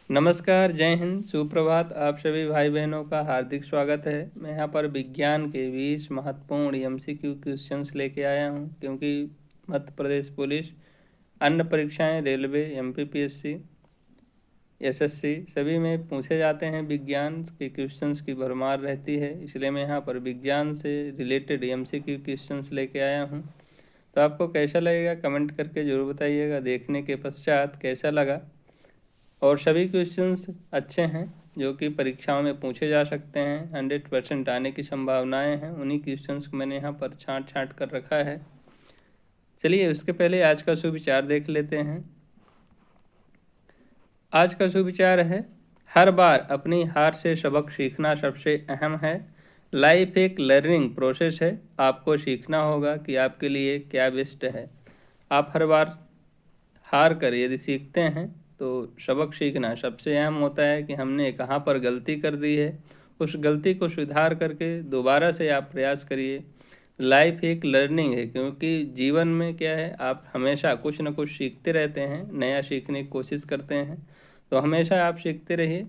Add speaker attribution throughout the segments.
Speaker 1: नमस्कार, जय हिंद, सुप्रभात। आप सभी भाई बहनों का हार्दिक स्वागत है। मैं यहाँ पर विज्ञान के 20 महत्वपूर्ण एमसीक्यू क्वेश्चंस लेके आया हूँ, क्योंकि मध्य प्रदेश पुलिस, अन्य परीक्षाएं, रेलवे, एमपीपीएससी, एसएससी सभी में पूछे जाते हैं। विज्ञान के क्वेश्चंस की भरमार रहती है, इसलिए मैं यहाँ पर विज्ञान से रिलेटेड एमसीक्यू क्वेश्चंस लेके आया हूँ। तो आपको कैसा लगेगा कमेंट करके ज़रूर बताइएगा। देखने के पश्चात कैसा लगा। और सभी क्वेश्चंस अच्छे हैं जो कि परीक्षाओं में पूछे जा सकते हैं, 100% आने की संभावनाएं हैं। उन्हीं क्वेश्चंस को मैंने यहाँ पर छांट कर रखा है। चलिए उसके पहले आज का सुविचार देख लेते हैं। आज का सुविचार है, हर बार अपनी हार से सबक सीखना सबसे अहम है। लाइफ एक लर्निंग प्रोसेस है। आपको सीखना होगा कि आपके लिए क्या बेस्ट है। आप हर बार हार कर यदि सीखते हैं तो सबक सीखना सबसे अहम होता है कि हमने कहाँ पर गलती कर दी है। उस गलती को सुधार करके दोबारा से आप प्रयास करिए। लाइफ एक लर्निंग है, क्योंकि जीवन में क्या है, आप हमेशा कुछ न कुछ सीखते रहते हैं, नया सीखने की कोशिश करते हैं। तो हमेशा आप सीखते रहिए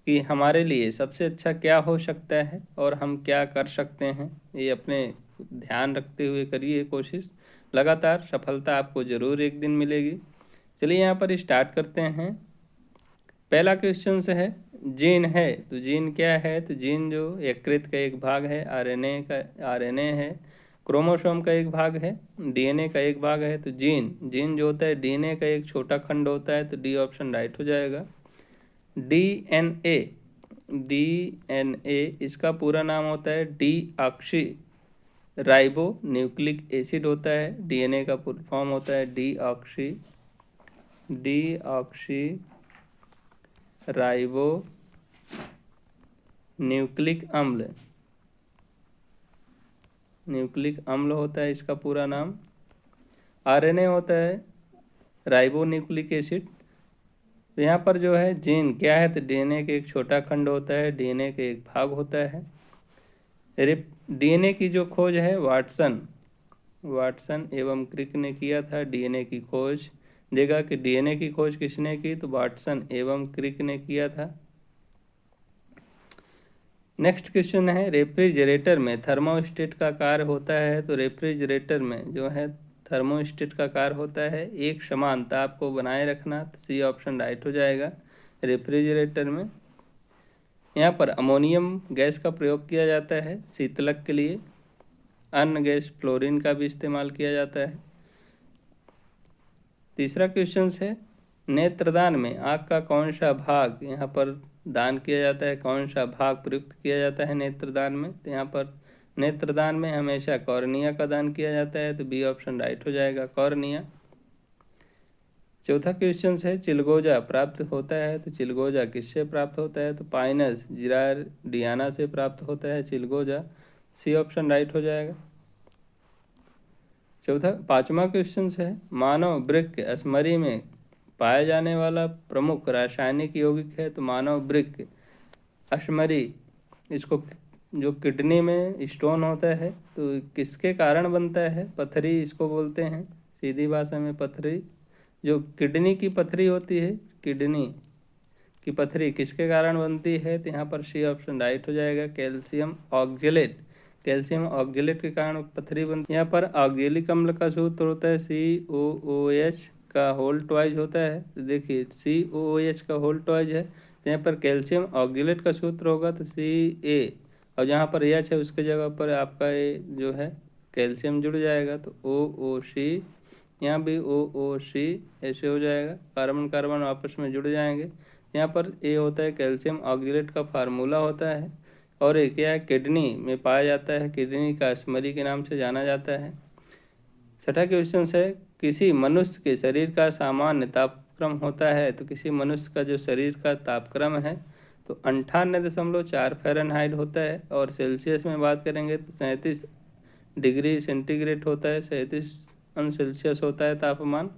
Speaker 1: कि हमारे लिए सबसे अच्छा क्या हो सकता है और हम क्या कर सकते हैं। ये अपने ध्यान रखते हुए करिए कोशिश। लगातार सफलता आपको ज़रूर एक दिन मिलेगी। चलिए यहाँ पर स्टार्ट करते हैं। पहला क्वेश्चन से है, जीन है तो जीन क्या है। तो जीन जो यकृत का एक भाग है, आरएनए है, क्रोमोसोम का एक भाग है, डीएनए का एक भाग है। तो जीन जो होता है डीएनए का एक छोटा खंड होता है। तो डी ऑप्शन राइट हो जाएगा। डीएनए इसका पूरा नाम होता है डीऑक्सी राइबो न्यूक्लिक एसिड होता है। डीएनए का फुल फॉर्म होता है डीऑक्सी राइबो न्यूक्लिक अम्ल होता है इसका पूरा नाम। आरएनए होता है राइबो न्यूक्लिक एसिड। तो यहाँ पर जो है जीन क्या है, तो डीएनए के एक छोटा खंड होता है, डीएनए के एक भाग होता है। डीएनए की जो खोज है वाटसन एवं क्रिक ने किया था। डीएनए की खोज देखा कि डीएनए की खोज किसने की, तो वाटसन एवं क्रिक ने किया था। नेक्स्ट क्वेश्चन है, रेफ्रिजरेटर में थर्मोस्टेट का कार्य होता है। तो रेफ्रिजरेटर में जो है थर्मोस्टेट का कार्य होता है एक समान ताप को बनाए रखना। तो सी ऑप्शन राइट हो जाएगा। रेफ्रिजरेटर में यहाँ पर अमोनियम गैस का प्रयोग किया जाता है शीतलक के लिए। अन्य गैस फ्लोरीन का भी इस्तेमाल किया जाता है। तीसरा क्वेश्चन है, नेत्रदान में आँख का कौन सा भाग यहाँ पर दान किया जाता है, कौन सा भाग प्रयुक्त किया जाता है नेत्रदान में। तो यहाँ पर नेत्रदान में हमेशा कॉर्निया का दान किया जाता है। तो बी ऑप्शन राइट हो जाएगा, कॉर्निया। चौथा क्वेश्चन है, चिलगोजा प्राप्त होता है। तो चिलगोजा किससे प्राप्त होता है, तो पाइनस जिरार्डियाना से प्राप्त होता है चिलगोजा। सी ऑप्शन राइट हो जाएगा। पांचवा क्वेश्चन है, मानव वृक्क स्मरी में पाया जाने वाला प्रमुख रासायनिक यौगिक है। तो मानव वृक्क स्मरी इसको जो किडनी में स्टोन होता है तो किसके कारण बनता है, पथरी इसको बोलते हैं, सीधी भाषा में पथरी। जो किडनी की पथरी होती है, किडनी की पथरी किसके कारण बनती है, तो यहाँ पर सी ऑप्शन राइट हो जाएगा, कैल्शियम ऑक्जेलेट के कारण पथरी बनती है। यहाँ पर ऑक्जेलिक अम्ल का सूत्र होता है COOH का होल ट्वाइज होता है। तो देखिए COOH का होल ट्वाइज है, तो यहाँ पर कैल्शियम ऑक्जेलेट का सूत्र होगा तो CA, और जहाँ पर H है उसके जगह पर आपका ये जो है कैल्शियम जुड़ जाएगा तो OOC, यहाँ भी OOC ऐसे हो जाएगा, कार्बन आपस में जुड़ जाएंगे। यहाँ पर ए होता है कैल्शियम ऑक्जेलेट का फार्मूला होता है। और एक क्या है, किडनी में पाया जाता है, किडनी का स्मरी के नाम से जाना जाता है। छठा क्वेश्चन है, किसी मनुष्य के शरीर का सामान्य तापक्रम होता है। तो किसी मनुष्य का जो शरीर का तापक्रम है तो 98.4 फ़ारेनहाइट होता है। और सेल्सियस में बात करेंगे तो 37 डिग्री सेंटीग्रेड होता है, 37 सेल्सियस होता है तापमान।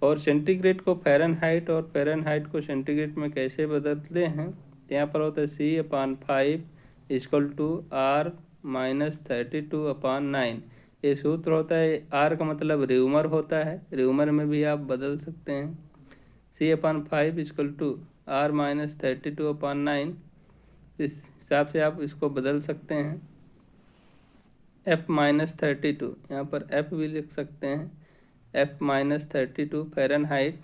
Speaker 1: और सेंटीग्रेड को फ़ारेनहाइट और फ़ारेनहाइट को सेंटीग्रेड में कैसे बदलते हैं, तो यहाँ पर होता है C/5 = R-32/9। ये सूत्र होता है। R का मतलब र्यूमर होता है, र्यूमर में भी आप बदल सकते हैं। C/5 = r-32/9, इस हिसाब से आप इसको बदल सकते हैं। F-32, यहाँ पर F भी लिख सकते हैं, F-32 फ़ारेनहाइट।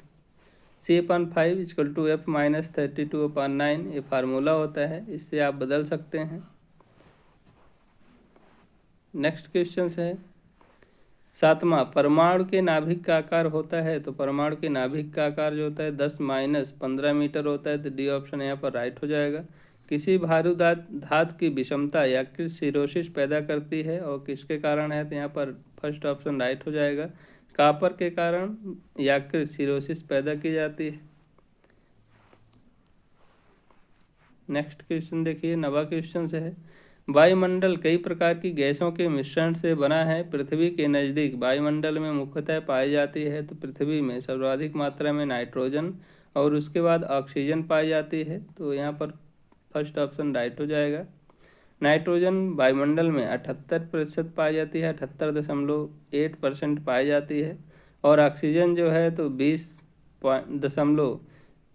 Speaker 1: C/5 = F-32/9, ये फार्मूला होता है, इससे आप बदल सकते हैं। नेक्स्ट क्वेश्चन है 7वां, परमाणु के नाभिक का आकार होता है। तो परमाणु के नाभिक का आकार जो होता है 10-15 मीटर होता है। तो डी ऑप्शन यहाँ पर राइट हो जाएगा। किसी भारी धातु की विषमता याकृत सिरोसिस पैदा करती है और किसके कारण है, तो यहाँ पर फर्स्ट ऑप्शन राइट हो जाएगा। कॉपर के कारण याकृत सिरोसिस पैदा की जाती है। नेक्स्ट क्वेश्चन देखिए 9वां क्वेश्चन है, वायुमंडल कई प्रकार की गैसों के मिश्रण से बना है। पृथ्वी के नज़दीक वायुमंडल में मुख्यतः पाई जाती है। तो पृथ्वी में सर्वाधिक मात्रा में नाइट्रोजन और उसके बाद ऑक्सीजन पाई जाती है। तो यहाँ पर फर्स्ट ऑप्शन राइट हो जाएगा। नाइट्रोजन वायुमंडल में 78% पाई जाती है, 78.8% पाई जाती है। और ऑक्सीजन जो है तो 20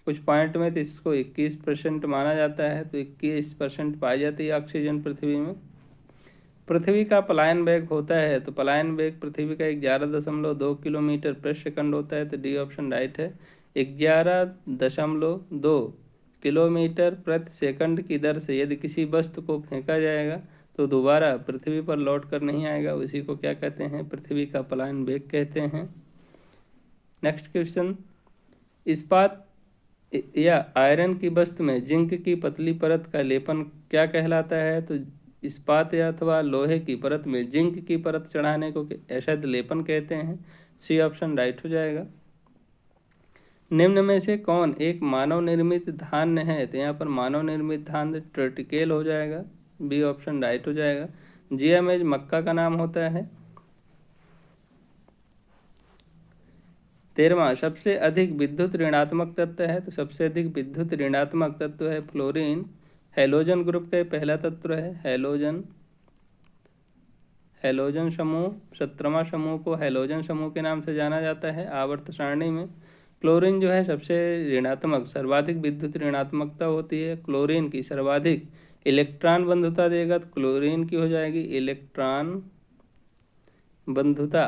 Speaker 1: कुछ पॉइंट में तो इसको 21% माना जाता है। तो 21% पाई जाती है ऑक्सीजन पृथ्वी में। पृथ्वी का पलायन वेग होता है। तो पलायन वेग पृथ्वी का 11.2 किलोमीटर प्रति सेकंड होता है। तो डी ऑप्शन राइट है। 11.2 किलोमीटर प्रति सेकंड की दर से यदि किसी वस्तु को फेंका जाएगा तो दोबारा पृथ्वी पर लौट कर नहीं आएगा, उसी को क्या कहते हैं, पृथ्वी का पलायन वेग कहते हैं। नेक्स्ट क्वेश्चन, इस्पात या आयरन की वस्तु में जिंक की पतली परत का लेपन क्या कहलाता है। तो इस्पात या अथवा लोहे की परत में जिंक की परत चढ़ाने को ऐसा लेपन कहते हैं। सी ऑप्शन राइट हो जाएगा। निम्न में से कौन एक मानव निर्मित धान्य है। तो यहाँ पर मानव निर्मित धान्य ट्रिटिकेल हो जाएगा। बी ऑप्शन राइट हो जाएगा। जिया मेज मक्का का नाम होता है। 13वां, सबसे अधिक विद्युत ऋणात्मक तत्व है। तो सबसे अधिक विद्युत ऋणात्मक तत्व है फ्लोरीन। हैलोजन ग्रुप का पहला तत्व है हैलोजन समूह। 17वां समूह को हैलोजन समूह के नाम से जाना जाता है आवर्त सारणी में। क्लोरीन जो है सबसे ऋणात्मक, सर्वाधिक विद्युत ऋणात्मकता होती है। क्लोरीन की सर्वाधिक इलेक्ट्रॉन बंधुता देगा तो क्लोरीन की हो जाएगी इलेक्ट्रॉन बंधुता,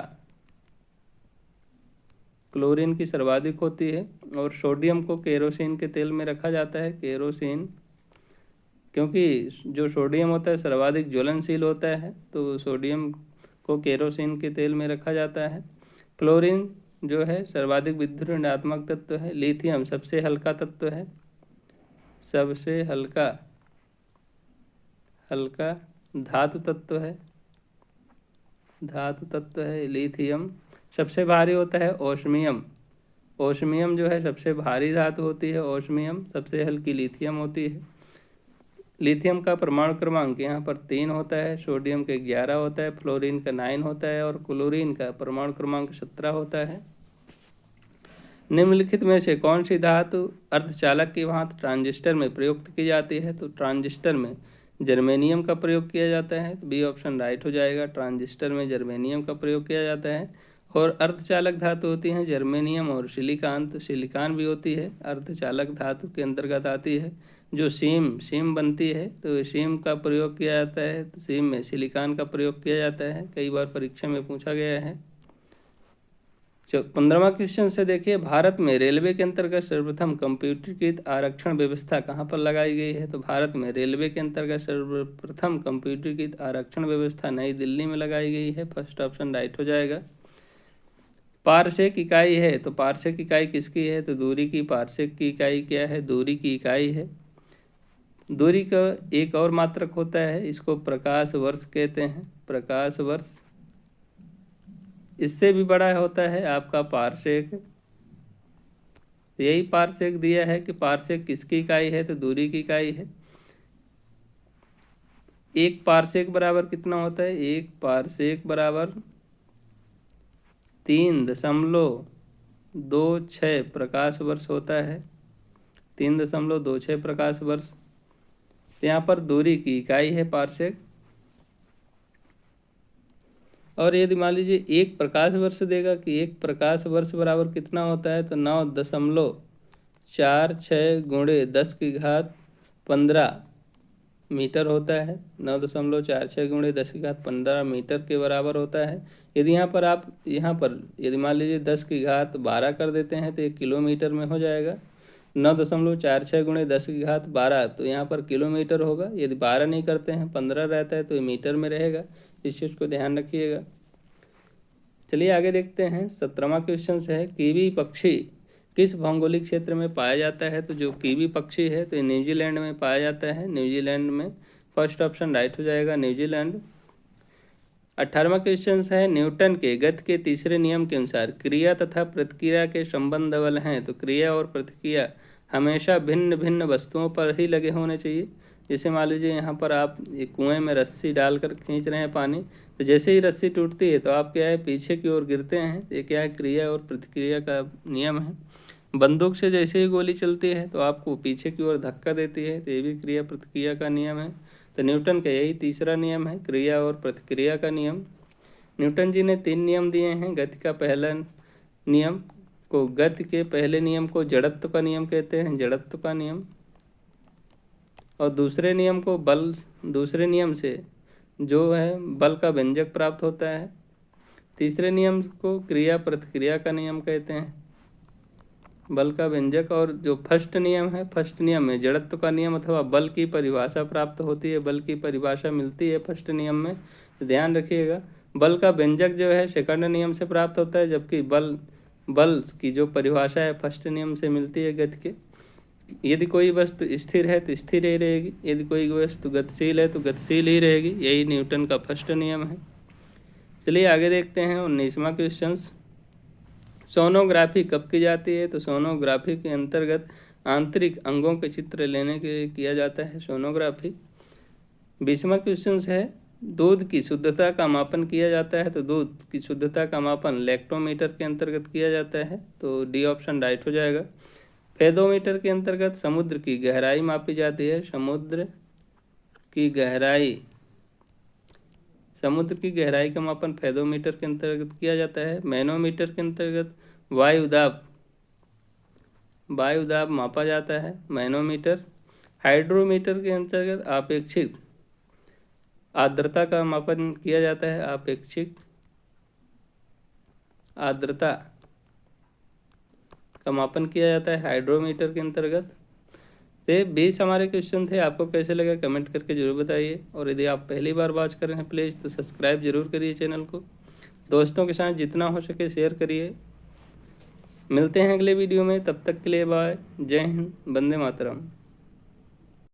Speaker 1: क्लोरीन की सर्वाधिक होती है। और सोडियम को केरोसिन के तेल में रखा जाता है, केरोसिन, क्योंकि जो सोडियम होता है सर्वाधिक ज्वलनशील होता है, तो सोडियम को केरोसिन के तेल में रखा जाता है। फ्लोरीन जो है सर्वाधिक विद्युत ऋणात्मक तत्व है। लिथियम सबसे हल्का तत्व है, सबसे हल्का धातु तत्व है, लिथियम। सबसे भारी होता है ओस्मियम। ओस्मियम जो है सबसे भारी धातु होती है ओस्मियम। सबसे हल्की लिथियम होती है। लिथियम का परमाणु क्रमांक यहाँ पर 3 होता है, सोडियम का 11 होता है, फ्लोरीन का 9 होता है और क्लोरीन का परमाणु क्रमांक 17 होता है। निम्नलिखित में से कौन सी धातु अर्धचालक की भांति ट्रांजिस्टर में प्रयुक्त की जाती है। तो ट्रांजिस्टर में जर्मेनियम का प्रयोग किया जाता है। तो बी ऑप्शन राइट हो जाएगा। ट्रांजिस्टर में जर्मेनियम का प्रयोग किया जाता है। और अर्धचालक धातु होती हैं जर्मेनियम और सिलिकॉन। तो सिलिकॉन भी होती है, अर्धचालक धातु के अंतर्गत आती है। जो सीम बनती है तो सीम का प्रयोग किया जाता है। तो सीम में सिलिकॉन का प्रयोग किया जाता है, कई बार परीक्षा में पूछा गया है। 15वां क्वेश्चन से देखिए, भारत में रेलवे के अंतर्गत सर्वप्रथम कंप्यूटरीकृत आरक्षण व्यवस्था कहाँ पर लगाई गई है। तो भारत में रेलवे के अंतर्गत सर्वप्रथम कंप्यूटरीकृत आरक्षण व्यवस्था नई दिल्ली में लगाई गई है। फर्स्ट ऑप्शन राइट हो जाएगा। पारसेक इकाई है। तो पारसेक इकाई किसकी है। तो दूरी की पारसेक की इकाई क्या है, दूरी की इकाई है। दूरी का एक और मात्रक होता है, इसको प्रकाश वर्ष कहते हैं, प्रकाश वर्ष। इससे भी बड़ा होता है आपका पारसेक। यही पारसेक दिया है कि पारसेक किसकी इकाई है, तो दूरी की इकाई है। एक पारसेक बराबर कितना होता है, एक पारसेक बराबर 3.26 प्रकाश वर्ष होता है, 3.26 प्रकाश वर्ष। यहाँ पर दूरी की इकाई है पारसेक। और यदि मान लीजिए एक प्रकाश वर्ष देगा कि एक प्रकाश वर्ष बराबर कितना होता है, तो 4×6 × 10⁻15 मीटर होता है। 9.46 × 10⁻15 मीटर के बराबर होता है। यदि यहाँ पर यदि मान लीजिए 10⁻12 कर देते हैं तो ये किलोमीटर में हो जाएगा। 9.46 × 10⁻12 तो यहाँ पर किलोमीटर होगा। यदि 12 नहीं करते हैं 15 रहता है तो ये मीटर में रहेगा। इस चीज़ को ध्यान रखिएगा। चलिए आगे देखते हैं। 17वां क्वेश्चन है, कीवी पक्षी किस भौगोलिक क्षेत्र में पाया जाता है? तो जो कीवी पक्षी है तो ये न्यूजीलैंड में पाया जाता है। न्यूजीलैंड में फर्स्ट ऑप्शन राइट हो जाएगा, न्यूजीलैंड। 18वां क्वेश्चन है, न्यूटन के गति के तीसरे नियम के अनुसार क्रिया तथा प्रतिक्रिया के संबंध डबल हैं। तो क्रिया और प्रतिक्रिया हमेशा भिन्न भिन्न वस्तुओं पर ही लगे होने चाहिए। जैसे मान लीजिए यहाँ पर आप एक कुएं में रस्सी डालकर खींच रहे हैं पानी, तो जैसे ही रस्सी टूटती है तो आप क्या है पीछे की ओर गिरते हैं। ये क्या है, क्रिया और प्रतिक्रिया का नियम है। बंदूक से जैसे ही गोली चलती है तो आपको पीछे की ओर धक्का देती है, तो ये भी क्रिया प्रतिक्रिया का नियम है। तो न्यूटन का यही तीसरा नियम है, क्रिया और प्रतिक्रिया का नियम। न्यूटन जी ने 3 नियम दिए हैं। गति का पहला नियम को, गति के पहले नियम को जड़त्व का नियम कहते हैं, जड़त्व का नियम। और दूसरे नियम को दूसरे नियम से जो है बल का व्यंजक प्राप्त होता है। तीसरे नियम को क्रिया प्रतिक्रिया का नियम कहते हैं, बल का व्यंजक। और जो फर्स्ट नियम है, फर्स्ट नियम में जड़त्व का नियम अथवा बल की परिभाषा प्राप्त होती है, बल की परिभाषा मिलती है फर्स्ट नियम में। तो ध्यान रखिएगा, बल का व्यंजक जो है सेकंड नियम से प्राप्त होता है, जबकि बल की जो परिभाषा है फर्स्ट नियम से मिलती है गति के। यदि कोई वस्तु स्थिर है तो स्थिर ही रहेगी, यदि कोई वस्तु गतिशील है तो गतिशील ही रहेगी। यही न्यूटन का फर्स्ट नियम है। चलिए आगे देखते हैं 19वां क्वेश्चन। सोनोग्राफी कब की जाती है? तो सोनोग्राफी के अंतर्गत आंतरिक अंगों के चित्र लेने के लिए किया जाता है सोनोग्राफी। 20वां क्वेश्चन है, दूध की शुद्धता का मापन किया जाता है। तो दूध की शुद्धता का मापन लैक्टोमीटर के अंतर्गत किया जाता है। तो डी ऑप्शन राइट हो जाएगा। फेदोमीटर के अंतर्गत समुद्र की गहराई मापी जाती है, समुद्र की गहराई का मापन फेदोमीटर के अंतर्गत किया जाता है। मैनोमीटर के अंतर्गत वायुदाब मापा जाता है, मैनोमीटर। हाइड्रोमीटर के अंतर्गत आपेक्षिक आर्द्रता का मापन किया जाता है, आपेक्षिक आर्द्रता का मापन किया जाता है हाइड्रोमीटर के अंतर्गत। तो 20 हमारे क्वेश्चन थे। आपको कैसे लगा कमेंट करके जरूर बताइए। और यदि आप पहली बार वॉच कर रहे हैं प्लीज़ तो सब्सक्राइब जरूर करिए चैनल को। दोस्तों के साथ जितना हो सके शेयर करिए। मिलते हैं अगले वीडियो में, तब तक के लिए बाय। जय हिंद, वंदे मातरम।